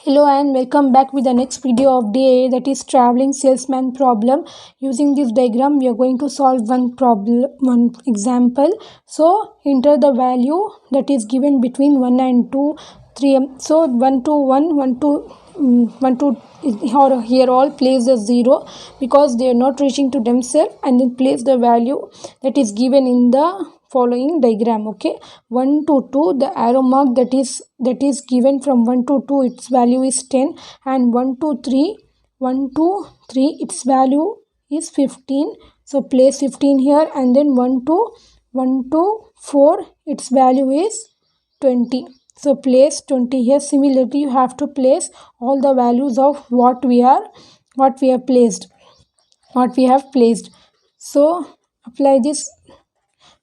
Hello and welcome back with the next video of day, that is traveling salesman problem. Using this diagram we are going to solve one problem, one example. So enter the value that is given between 1 and 2 3. So 1 to 1 1 to 1 to or here all place the 0 because they are not reaching to themselves, and then place the value that is given in the following diagram. Okay, 1 to 2, the arrow mark that is given from 1 to 2, its value is 10, and 1 to 3, 1 to 3, its value is 15. So place 15 here, and then 1 to 4, its value is 20. So place 20 here. Similarly, you have to place all the values of what we have placed. So apply this.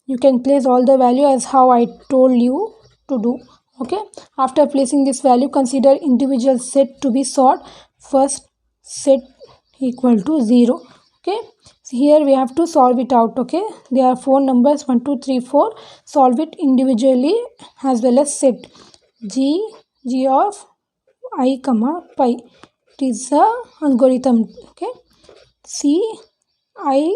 You can place all the value as how I told you to do. Okay, after placing this value, consider individual set to be sort. First set equal to 0. Okay, so here we have to solve it out. Okay, there are 4 numbers 1 2 3 4. Solve it individually as well as set. G of I comma pi, it is a algorithm. Okay, C I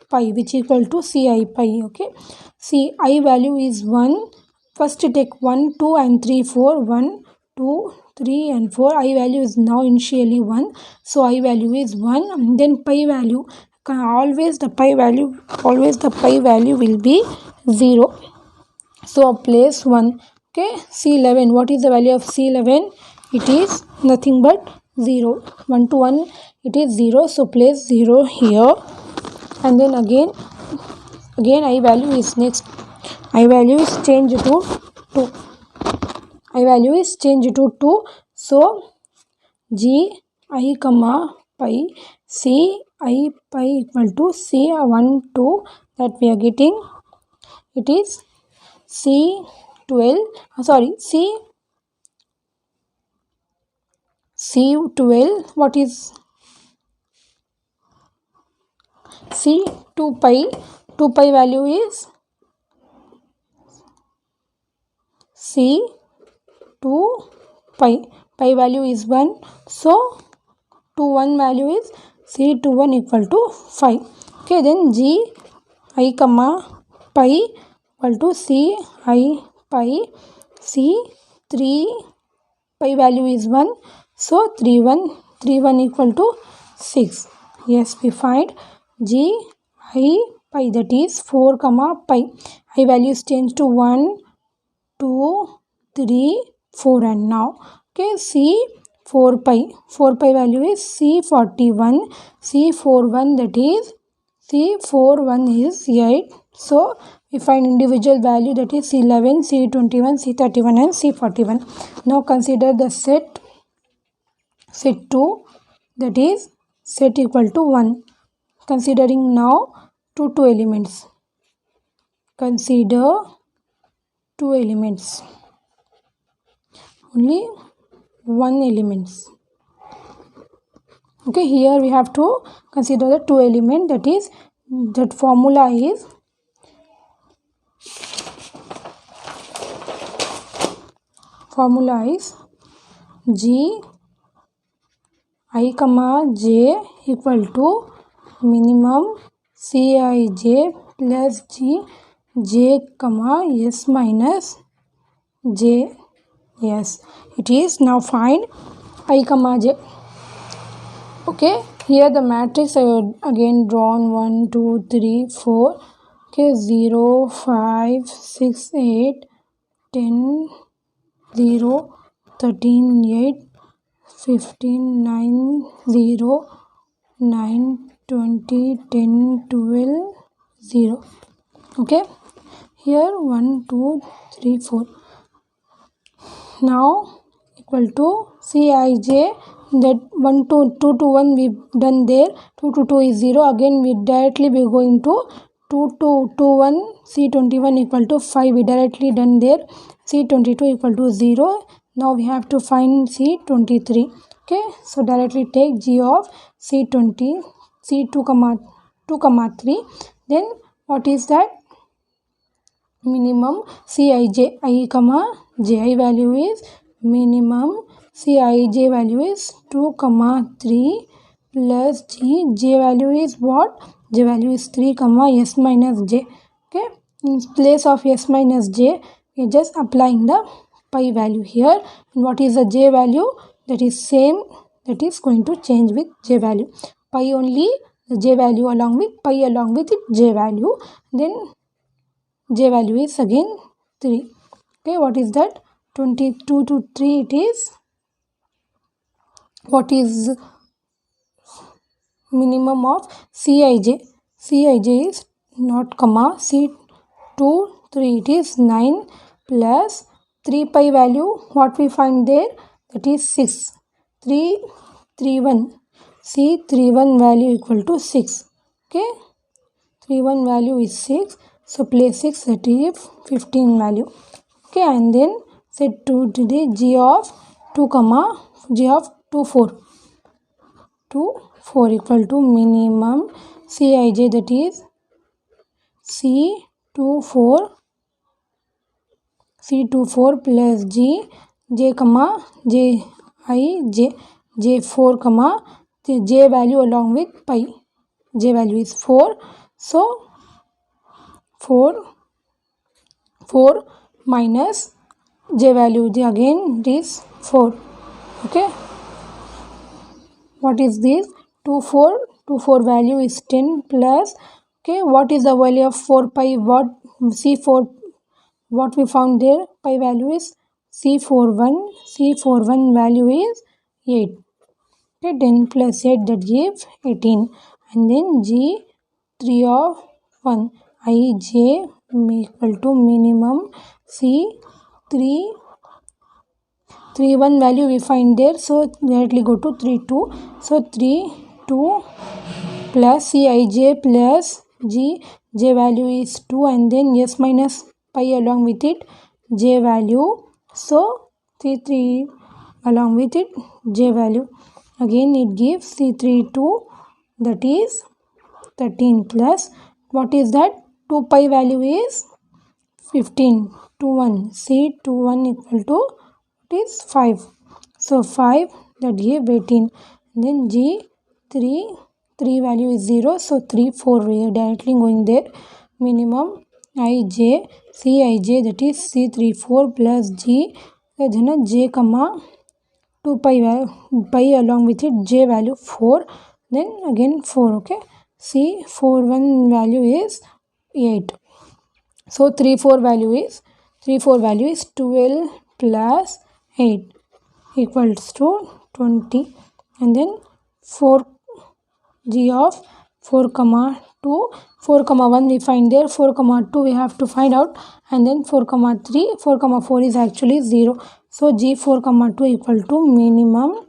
pi, which equal to C I pi. Okay, C I value is 1. First take 1 2 and 3 4. 1 2 3 and 4. I value is now initially 1, so I value is 1. And then pi value, always the pi value will be 0, so place 1. Okay, C11, what is the value of C11? It is nothing but 0. 1 to 1, it is 0, so place 0 here. And then again I value is next. I value is changed to 2. I value is changed to 2. So G I comma pi, C I pi equal to C1 2, that we are getting. It is C12. Sorry, C12. What is C2 pi? 2 pi value is C2 pi. Pi value is 1. So 2 1 value is C21 equal to 5. Okay, then G I comma pi equal to C I pi. C3 pi value is 1. So 3 1 equal to 6. Yes, we find G I pi, that is 4 comma pi. I value is changed to 1 2 3 4, and now okay, C4 pi. 4 pi value is C41. C41, that is C41 is 8. So we find individual value, that is C11, C21, C31 and C41. Now consider the set 2, that is set equal to 1. Considering now two elements. Consider 2 elements. Only 1 elements. Okay, here we have to consider the 2 element, that is, that formula is G I comma j equal to minimum Cij plus j comma s minus j. Yes, it is. Now find I comma j. Okay, here the matrix I have again drawn 1 2 3 4. Okay, 0 5 6 8 10 0 13 8 15 9 0 9 20 10 12 0. Okay, here 1 2 3 4. Now equal to Cij, that 1 to 2 to 1 we done there. 2 to 2 is 0. Again we directly be going to 2 to 2 1. C21 equal to 5, we directly done there. C22 equal to 0. Now we have to find C23. Okay, so directly take G of C20, C2 comma 2 comma 3. Then what is that? Minimum Cij, I comma j. I value is minimum Cij value is 2 comma 3 plus j value is what? J value is 3 comma s minus j. Okay, in place of s minus j we are just applying the pi value here. And what is the j value? That is same, that is going to change with j value. Pi only, the j value along with pi along with it j value. Then j value is again 3. Okay, what is that? 22 to 3 it is. What is minimum of Cij? Cij is not comma C2 3, it is 9 plus 3 pi value, what we find there, that is 6. 3 1 C31 value equal to 6. Okay, 31 value is 6, so place 6, that is 15 value. Okay, and then set to the g of 2 comma g of 2 4 equal to minimum Cij, that is C24 plus j comma j4 comma the j value along with pi. J value is 4, so 4 minus j value again it is 4. Okay, what is this? 2 4 value is 10 plus, okay, what is the value of 4 pi? What C4, what we found there, pi value is C41 value is 8. Okay, 10 plus 8, that gives 18. And then G3 of 1 Ij equal to minimum C3 1 value we find there, so directly go to 3 2. So 3 2 plus Cij plus j value is 2, and then s minus pi along with it j value, so 3 along with it j value, again it gives C32, that is 13 plus what is that, 2 pi value is 15, 21 C21 equal to it is 5, so 5, that give 18. And then G3 value is 0, so 3 4 we are directly going there. Minimum Cij, that is C34 plus j comma 2 pi along with it j value 4, then again 4. Okay, C41 value is 8, so 3 4 value is 12 plus 8 equals to 20, and then 4 g of 4 comma 2, 4 comma 1 we find there, 4 comma 2 we have to find out, and then 4 comma 3, 4 comma 4 is actually 0, so G4 comma 2 equal to minimum,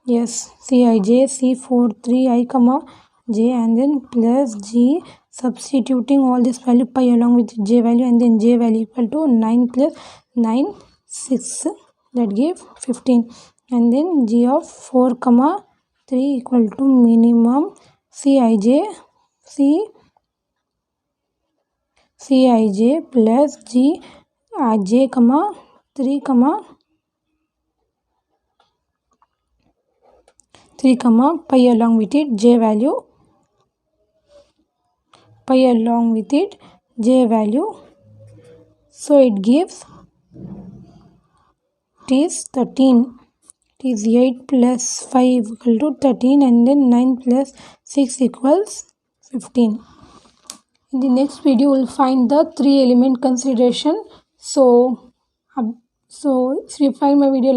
yes, Cij C43 I comma j, and then plus G, substituting all this value pi along with j value, and then j value equal to 9 plus 9 6, that give 15, and then G of 4 comma 3 equal to minimum Cij plus j comma 3 comma pi along with it j value, so it gives, it is 13, it is 8 plus 5 equal to 13, and then 9 plus 6 equals 15. In the next video we'll find the 3 element consideration. So if you find my video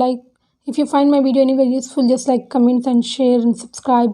any very useful, just like, comment and share and subscribe.